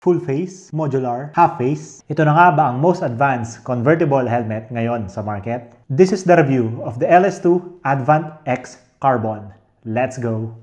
full face, modular, half face. Ito na nga ba ang most advanced convertible helmet ngayon sa market? This is the review of the LS2 Advant X Carbon. Let's go!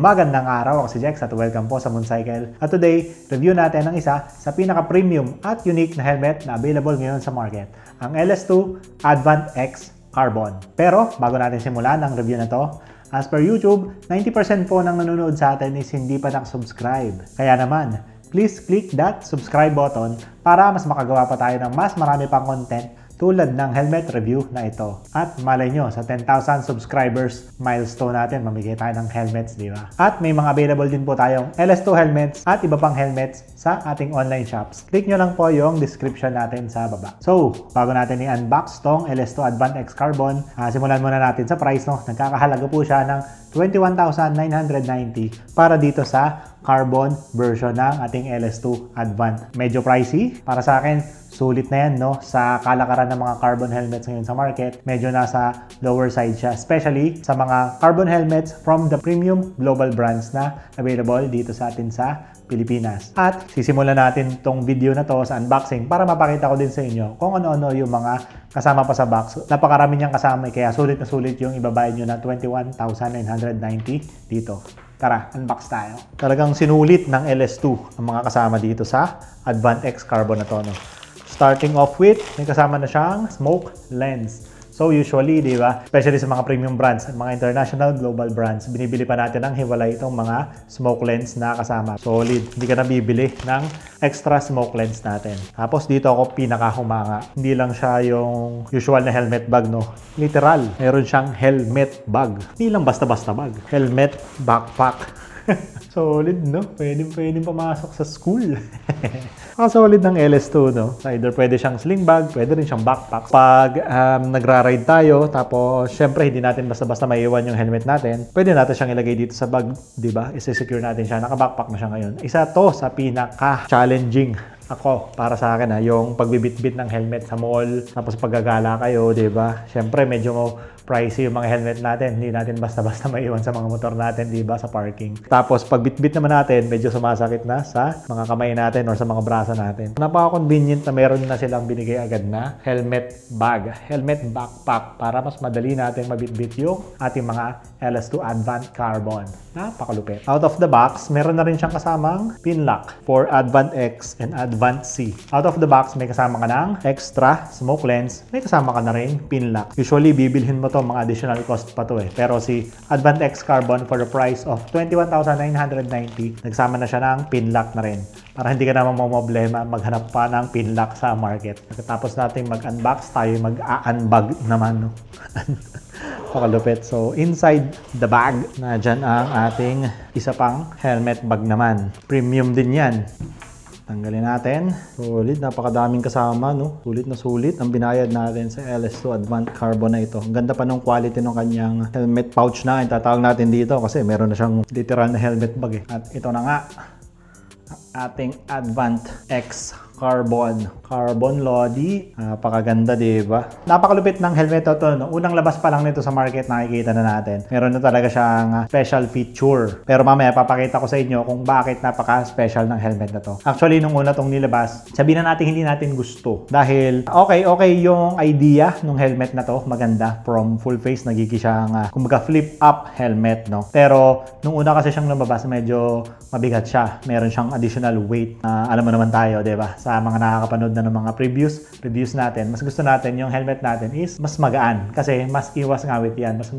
Magandang araw, ako si Jex at welcome po sa Mooncycle. At today, review natin ang isa sa pinaka-premium at unique na helmet na available ngayon sa market, ang LS2 Advant X Carbon. Pero bago natin simulan ang review na to, as per YouTube, 90% po ng nanonood sa atin is hindi pa nakasubscribe. Kaya naman, please click that subscribe button para mas makagawa pa tayo ng mas marami pang content tulad ng helmet review na ito. At malay nyo, sa 10,000 subscribers milestone natin, mamigay tayo ng helmets, di ba? At may mga available din po tayong LS2 helmets at iba pang helmets sa ating online shops. Click nyo lang po yung description natin sa baba. So, bago natin i-unbox tong LS2 Advant X Carbon, simulan muna natin sa price, no? Nagkakahalaga po siya ng 21,990 para dito sa carbon version ng ating LS2 Advant. Medyo pricey. Para sa akin, sulit na yan, no? Sa kalakaran ng mga carbon helmets ngayon sa market, medyo nasa lower side siya. Especially sa mga carbon helmets from the premium global brands na available dito sa atin sa Pilipinas. At sisimulan natin tong video na to sa unboxing para mapakita ko din sa inyo kung ano-ano yung mga kasama pa sa box. Napakarami niyang kasama, kaya sulit na sulit yung ibabayad nyo na 21,990 dito. Tara, unbox tayo. Talagang sinulit ng LS2 ang mga kasama dito sa Advant X Carbon na to, no? Starting off with, may kasama na siyang smoke lens. So usually, di ba, especially sa mga premium brands, mga international global brands, binibili pa natin ng hiwalay itong mga smoke lens na kasama. Solid. Hindi ka na bibili ng extra smoke lens natin. Tapos dito ako pinakahumanga. Hindi lang siya yung usual na helmet bag, no? Literal. Meron siyang helmet bag. Hindi lang basta-basta bag. Helmet backpack. Solid, no? Pwede pumasok sa school. Ang solid ng LS2, no? Either pwede siyang sling bag, pwede rin siyang backpack. Pag nagra-ride tayo, tapos syempre hindi natin basta-basta maiiwan yung helmet natin, pwede natin siyang ilagay dito sa bag, di ba? I-secure natin siya. Naka-backpack na siya ngayon. Isa to sa pinaka-challenging ako, para sa akin, yung pagbibitbit ng helmet sa mall, tapos paggagala kayo, di ba? Syempre medyo pricey yung mga helmet natin. Hindi natin basta-basta maiwan sa mga motor natin, di ba, sa parking. Tapos pag bitbit naman natin, medyo sumasakit na sa mga kamay natin or sa mga braso natin. Napaka-convenient na meron na silang binigay agad na helmet bag, helmet backpack, para mas madali natin mabitbit yung ating mga LS2 Advant Carbon. Napakalupit. Out of the box, meron na rin siyang kasamang pin lock for Advant X and Advant C. Out of the box, may kasama ka ng extra smoke lens, may kasama ka na rin pin lock. Usually, bibilhin mo to, mga additional cost pa to eh. Pero si Advant X Carbon for the price of 21,990, nagsama na siya ng pin lock na rin. Para hindi ka naman problema maghanap pa ng pin lock sa market. Pagkatapos natin mag-unbox, tayo mag-unbag naman, no? Pakalupit. So, inside the bag, na dyan ang ating isa pang helmet bag naman. Premium din yan. Tanggalin natin. Sulit, napakadaming kasama, no? Sulit na sulit ang binayad natin sa LS2 Advant Carbon na ito. Ang ganda pa ng quality ng kanyang helmet pouch na itatawag natin dito kasi meron na siyang literal na helmet bag eh. At ito na nga, ating Advant X Carbon Lodi. Napakaganda, diba? Napakalupit ng helmet ito, no? Unang labas pa lang nito sa market, nakikita na natin. Meron na talaga siyang special feature. Pero mamaya papakita ko sa inyo kung bakit napaka-special ng helmet na to. Actually, nung una tong nilabas, sabihin na natin hindi natin gusto. Dahil okay yung idea ng helmet na to. Maganda. From full face, nagiging siyang kumbaga flip up helmet, no? Pero nung una kasi siyang lumabas, medyo mabigat siya. Meron siyang additional weight. Alam mo naman tayo, diba? Sa mga nakakapanood na ng mga reviews natin, mas gusto natin yung helmet natin is mas magaan kasi mas iwas ngawit yan, mas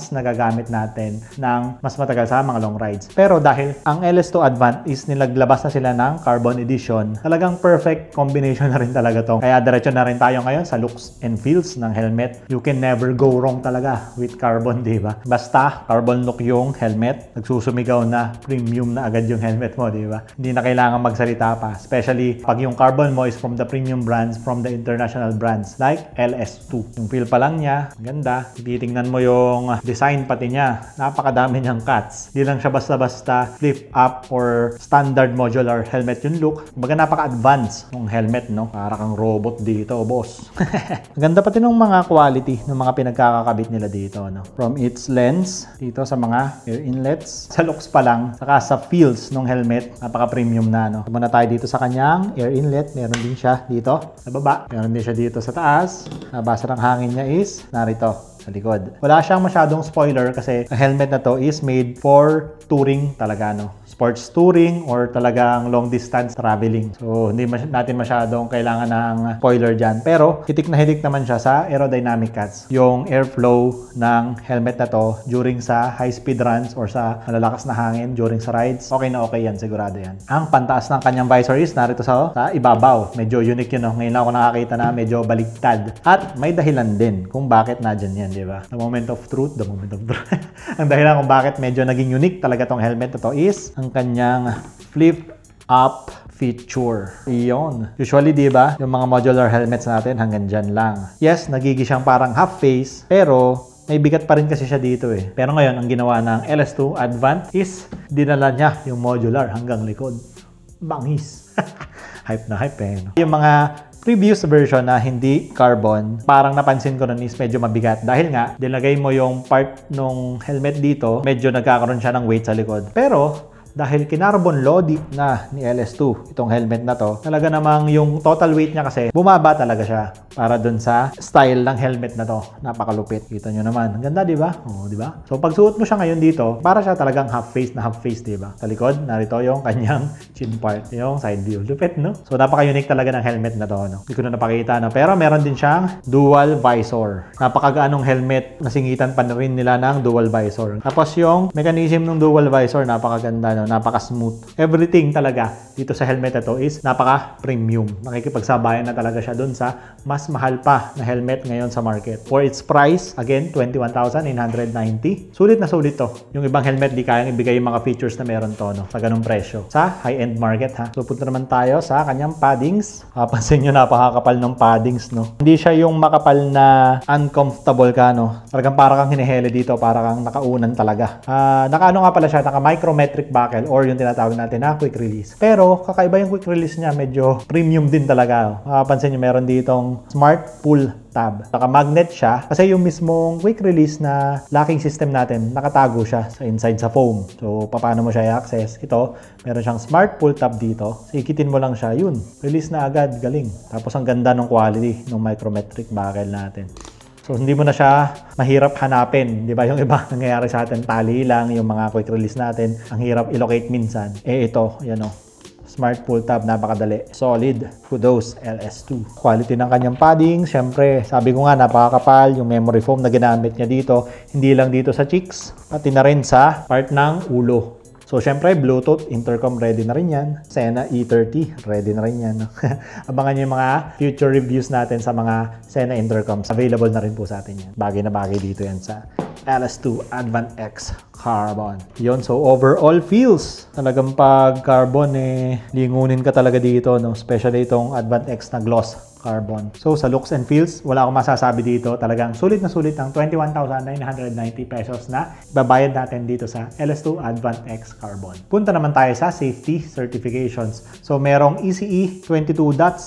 nagagamit natin ng mas matagal sa mga long rides. Pero dahil ang LS2 Advant is nilaglabas na sila ng Carbon Edition, talagang perfect combination na rin talaga to. Kaya diretso na rin tayo ngayon sa looks and feels ng helmet. You can never go wrong talaga with carbon, diba? Basta carbon look yung helmet, nagsusumigaw na premium na agad yung helmet mo, diba? Hindi na kailangan magsalita pa, especially pag yung carbon carbon mo is from the premium brands, from the international brands like LS2. Yung feel pa lang niya, ganda. Titingnan mo yung design pati niya. Napakadami niyang cuts. Di lang siya basta-basta flip up or standard modular helmet yung look. Baga napaka-advanced ng helmet, no? Para kang robot dito, boss. Ganda pati ng mga quality ng mga pinagkakakabit nila dito, no? From its lens, dito sa mga air inlets, sa looks pa lang, saka sa feels ng helmet, napaka-premium na, no? Muna tayo dito sa kanyang air inlet. Meron din siya dito sa baba. Meron din siya dito sa taas. Nabasa ng hangin niya is narito sa likod. Wala siyang masyadong spoiler kasi ang helmet na to is made for touring talaga, no? Sports touring or talagang long distance traveling. So, hindi natin masyadong kailangan ng spoiler dyan. Pero, hitik na hitik naman siya sa aerodynamic cuts. Yung airflow ng helmet na to during sa high-speed runs or sa malalakas na hangin during sa rides, okay na okay yan. Sigurado yan. Ang pantaas ng kanyang visor is narito sa ibabaw. Medyo unique yun, no? Ngayon ako nakakita na medyo baliktad. At may dahilan din kung bakit na dyan yan, di ba? The moment of truth. Ang dahilan kung bakit medyo naging unique talaga tong helmet na to is ang kanyang flip up feature. Iyon. Usually, di ba, yung mga modular helmets natin hanggang dyan lang. Yes, nagiging siyang parang half face, pero may bigat pa rin kasi siya dito eh. Pero ngayon, ang ginawa ng LS2 Advant is dinala niya yung modular hanggang likod. Bangis. Hype na hype eh. No? Yung mga previous version na hindi carbon, parang napansin ko nun is medyo mabigat. Dahil nga, dilagay mo yung part ng helmet dito, medyo nagkakaroon siya ng weight sa likod. Pero, dahil kinarbon loading na ni LS2 itong helmet na to, talaga namang yung total weight niya kasi bumaba talaga siya para dun sa style ng helmet na to. Napakalupit. Kita nyo naman. Ang ganda, di ba? Oo, di ba? So, pag suot mo siya ngayon dito, para siya talagang half face, di ba? Sa likod, narito yung kanyang chin part, yung side view. Lupit, no? So, napaka-unique talaga ng helmet na to, no? Hindi ko na napakita, no? Pero meron din siyang dual visor. Napakagaanong helmet, nasingitan pa rin nila ng dual visor. Tapos yung mechanism ng dual visor, napakaganda, no? Napaka-smooth. Everything talaga dito sa helmet na to is napaka-premium. Makikipagsabayan na talaga siya dun sa mas mahal pa na helmet ngayon sa market. For its price, again, 21,990. Sulit na sulit to. Yung ibang helmet, di kayang ibigay yung mga features na meron to, no? Sa ganung presyo. Sa high-end market, ha? So, punta naman tayo sa kanyang paddings. Pansin nyo, napakakapal ng paddings, no? Hindi siya yung makapal na uncomfortable ka, no? Talagang para kang hinihele dito, para kang nakaunan talaga. Naka-ano nga pala siya, naka-micrometric buckle or yung tinatawag natin na quick release. Pero, kakaiba yung quick release niya, medyo premium din talaga. Pansin nyo, meron ditong smart pull tab. Naka-magnet siya kasi yung mismong quick release na locking system natin, nakatago siya sa inside sa foam. So, paano mo siya i-access? Ito, meron siyang smart pull tab dito. So, ikitin mo lang siya. Yun, release na agad. Galing. Tapos, ang ganda ng quality ng micrometric buckle natin. So, hindi mo na siya mahirap hanapin. Di ba? Yung iba nangyayari sa atin, tali lang yung mga quick release natin. Ang hirap i-locate minsan. Ito, yan o. Smart pull tab, napakadali. Solid. Kudos, LS2. Quality ng kanyang padding. Siyempre, sabi ko nga, napakakapal. Yung memory foam na ginamit niya dito. Hindi lang dito sa cheeks, pati na rin sa part ng ulo. So, syempre, Bluetooth, intercom, ready na rin yan. Sena E30, ready na rin yan. Abangan nyo yung mga future reviews natin sa mga Sena intercoms. Available na rin po sa atin yan. Bagay na bagay dito yan sa LS2 Advant X Carbon. Yun, so overall feels. Talagang pag carbon, lingunin ka talaga dito, no? Especially itong Advant X na gloss carbon. So, sa looks and feels, wala akong masasabi dito. Talagang sulit na sulit ang 21,990 pesos na babayad natin dito sa LS2 Advant X Carbon. Punta naman tayo sa safety certifications. So, merong ECE 22.06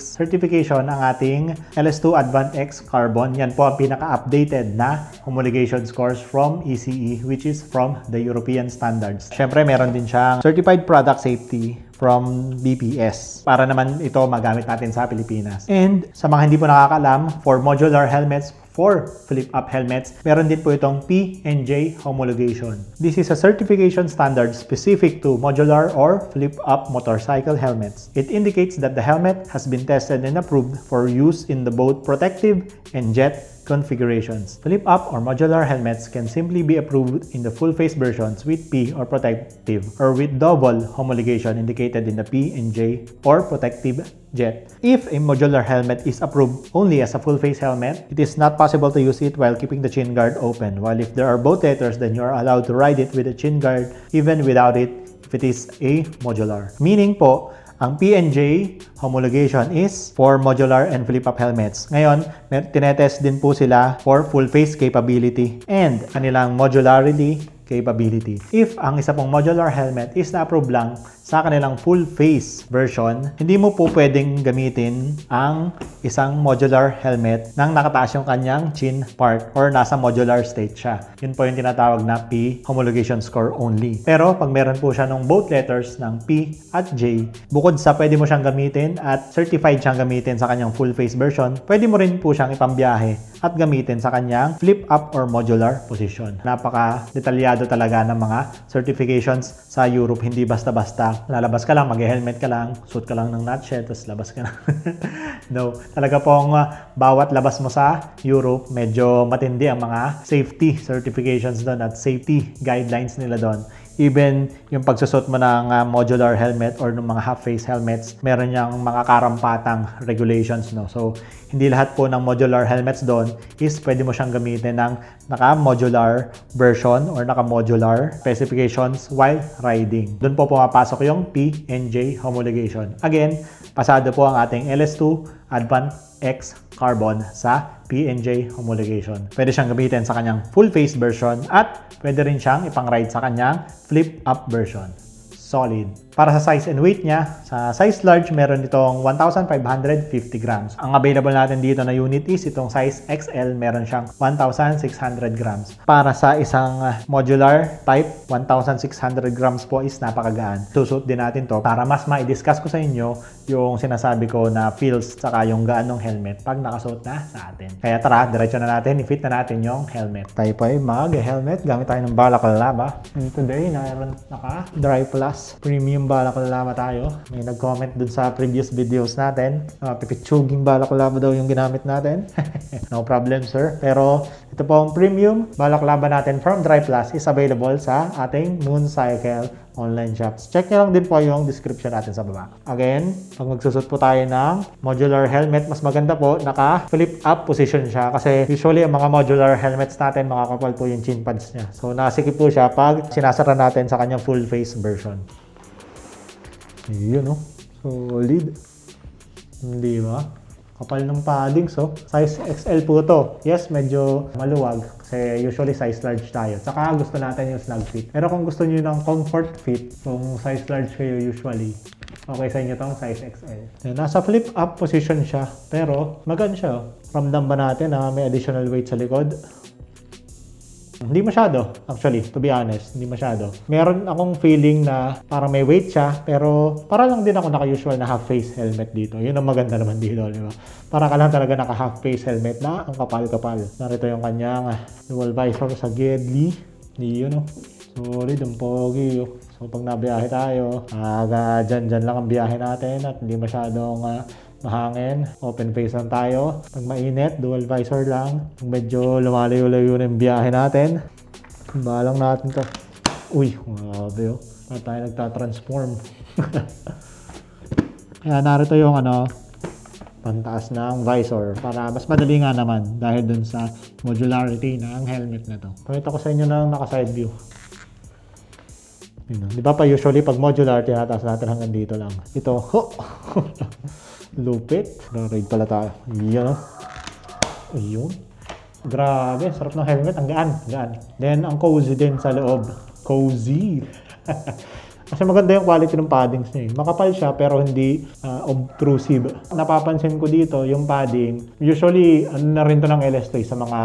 certification ang ating LS2 Advant X Carbon. Yan po ang pinaka-updated na homologation scores from ECE, which is from the European standards. Siyempre, meron din siyang Certified Product Safety from BPS para naman ito magamit natin sa Pilipinas. And sa mga hindi po nakakaalam, for modular helmets, for flip-up helmets, meron din po itong P&J homologation. This is a certification standard specific to modular or flip-up motorcycle helmets. It indicates that the helmet has been tested and approved for use in the both protective and jet configurations. Flip-up or modular helmets can simply be approved in the full-face versions with P or protective or with double homologation indicated in the P&J or protective jet. If a modular helmet is approved only as a full-face helmet, it is not possible to use it while keeping the chin guard open. While if there are both letters, then you are allowed to ride it with a chin guard even without it if it is a modular. Meaning po, Ang P&J homologation is for modular and flip-up helmets. Ngayon, tinetest din po sila for full face capability and kanilang modularity capability. If ang isa pong modular helmet is na-approve lang sa kanilang full face version, hindi mo po pwedeng gamitin ang isang modular helmet nang nakataas yung kanyang chin part or nasa modular state siya. Yun po yung tinatawag na P homologation score only. Pero pag meron po siya ng both letters ng P at J, bukod sa pwede mo siyang gamitin at certified siyang gamitin sa kanyang full face version, pwede mo rin po siyang ipambiyahe at gamitin sa kanyang flip up or modular position. Napaka-detalyado talaga ng mga certifications sa Europe, hindi basta-basta lalabas ka lang, mag-helmet ka lang, suit ka lang ng nutshell, tapos labas ka na. No, talaga pong bawat labas mo sa Europe, medyo matindi ang mga safety certifications doon at safety guidelines nila doon. Even yung pagsusot mo ng modular helmet or ng mga half-face helmets, meron niyang mga karampatang regulations, no? So, hindi lahat po ng modular helmets doon is pwede mo siyang gamitin ng naka-modular version or naka-modular specifications while riding. Doon po pumapasok yung P&J homologation. Again, pasado po ang ating LS2 Advant X Carbon sa P&J homologation. Pwede siyang gamitin sa kanyang full face version at pwede rin siyang ipang-ride sa kanyang flip-up version. Solid. Para sa size and weight niya, sa size large, meron itong 1,550 grams. Ang available natin dito na unit is itong size XL, meron siyang 1,600 grams. Para sa isang modular type, 1,600 grams po is napakagaan. Susut din natin to para mas ma-discuss ko sa inyo yung sinasabi ko na feels saka yung gaan ng helmet pag nakasuot na sa atin. Kaya tara, diretso na natin, i-fit na natin yung helmet. Tayo po ay mag-helmet. Gamit tayo ng Balaclava. And today, naka-Dry Plus Premium Balaclava tayo. May nag-comment dun sa previous videos natin. Pipitsuging Balaclava daw yung ginamit natin. No problem, sir. Pero ito po ang premium Balaclava natin from Dry Plus is available sa ating Mooncycle online shops. Check nyo lang din po yung description natin sa baba. Again, pag magsusot po tayo ng modular helmet, mas maganda po naka-flip up position siya kasi usually ang mga modular helmets natin makakapal po yung chin pads niya. So nasikip po siya pag sinasara natin sa kanyang full face version. Yun, no? Solid. Hindi ba? Kapal ng padding, so. Size XL po to. Yes, medyo maluwag. Kasi usually size large tayo. Saka gusto natin yung snug fit. Pero kung gusto nyo ng comfort fit, kung size large kayo usually, okay sa inyo tong size XL. Nasa flip up position siya. Pero magaan siya. Ramdam ba natin na may additional weight sa likod? Hindi masyado, actually, to be honest, hindi masyado. Meron akong feeling na parang may weight siya, pero para lang din ako naka-usual na half-face helmet dito. Yun ang maganda naman dito, di ba? Para ka lang talaga naka-half-face helmet na ang kapal-kapal. Narito yung kanyang dual visor sa Gedli. Yun, no? Solid, ang pogi. So, pag nabiyahe tayo, dyan lang ang biyahe natin at hindi masyadong mahangin, open face lang tayo. Pag mainit, dual visor lang. Pag medyo lumalayo-layo na yung biyahe natin, balang natin to. Uy, grabe oh. Para tayo nagtatransform. Kaya narito yung pantaas ng visor para mas madali nga naman dahil dun sa modularity ng helmet na to. Pakita ko sa inyo na naka-side view. Di ba pa usually pag modular, tinataas natin hanggang dito lang. Ito, lupit. Ride pala tayo. Yan. Ayun. Grabe. Sarap ng helmet. Ang gaan. Then, ang cozy din sa loob. Cozy. Kasi maganda yung quality ng paddings niya. Makapal siya pero hindi obtrusive. Napapansin ko dito yung padding. Usually, na rin to ng LS2 sa mga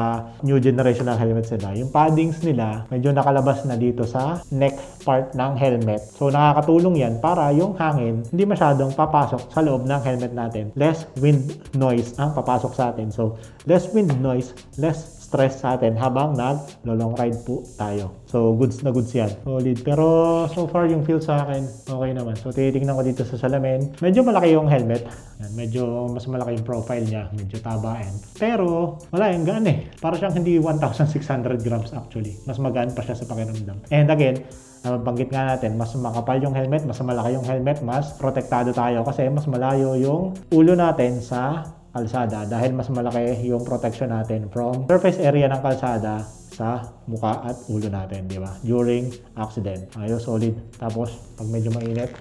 new generation ng helmets nila. Yung paddings nila, medyo nakalabas na dito sa neck part ng helmet. So, nakakatulong yan para yung hangin hindi masyadong papasok sa loob ng helmet natin. Less wind noise ang papasok sa atin. So, less wind noise, less stress sa atin habang nag-long ride po tayo. So, goods na goods yan. Solid. Pero, so far, yung feel sa akin, okay naman. So, titignan ko dito sa salamin. Medyo malaki yung helmet. Yan, medyo mas malaki yung profile niya. Medyo tabain. Pero, wala yung gaan eh. Para siyang hindi 1,600 grams actually. Mas magaan pa siya sa pakiramdam. And again, nabanggit nga natin, mas makapal yung helmet, mas malaki yung helmet, mas protektado tayo kasi mas malayo yung ulo natin sa kalsada dahil mas malaki yung protection natin from surface area ng kalsada sa mukha at ulo natin, di ba? During accident. Ayos, solid. Tapos, pag medyo mainit,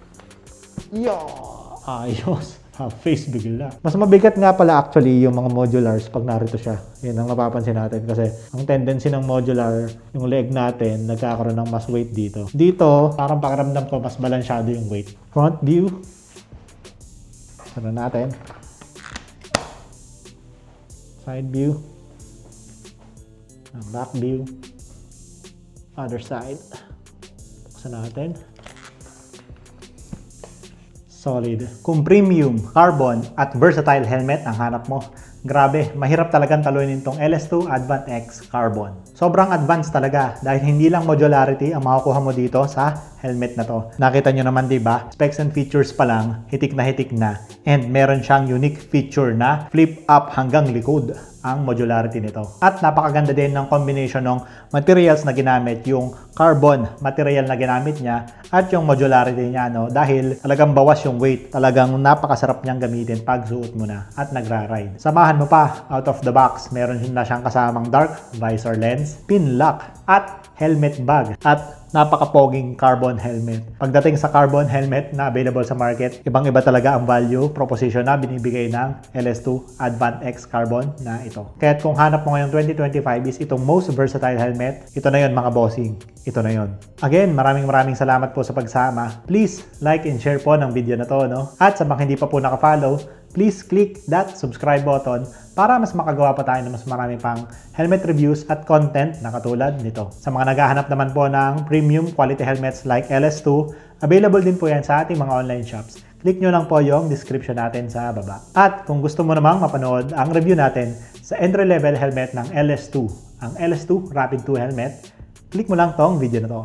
Ayos. Half-face bigla. Mas mabigat nga pala actually yung mga modulars pag narito siya. Yan ang mapapansin natin kasi ang tendency ng modular, yung leg natin, nagkakaroon ng mas weight dito. Dito, parang pakiramdam ko mas balansyado yung weight. Front view. Sana natin. Side view. Back view. Other side. Buksan natin. Solid. Kung premium, carbon at versatile helmet ang hanap mo, grabe, mahirap talagang talunin itong LS2 Advant X Carbon. Sobrang advanced talaga dahil hindi lang modularity ang makukuha mo dito sa helmet na to. Nakita nyo naman, diba? Specs and features pa lang, hitik na. And meron siyang unique feature na flip up hanggang likod ang modularity nito. At napakaganda din ng combination ng materials na ginamit, yung carbon material na ginamit niya at yung modularity niya, no? Dahil talagang bawas yung weight. Talagang napakasarap niyang gamitin pag suot mo na at nagra-ride. Samahan mo pa, out of the box, meron na siyang kasamang dark visor lens, pin lock at helmet bag at napaka-poging carbon helmet. Pagdating sa carbon helmet na available sa market, ibang-iba talaga ang value proposition na binibigay ng LS2 Advant X Carbon na ito. Kaya kung hanap mo ngayong 2025 is itong most versatile helmet, ito na yon mga bossing. Ito na yon. Again, maraming salamat po sa pagsama. Please like and share po ng video na to, no? At sa mga hindi pa po naka-follow, please click that subscribe button para mas makagawa pa tayo ng mas marami pang helmet reviews at content na katulad nito. Sa mga naghahanap naman po ng premium quality helmets like LS2, available din po yan sa ating mga online shops. Click nyo lang po yung description natin sa baba. At kung gusto mo namang mapanood ang review natin sa entry-level helmet ng LS2, ang LS2 Rapid 2 helmet, click mo lang tong video na to.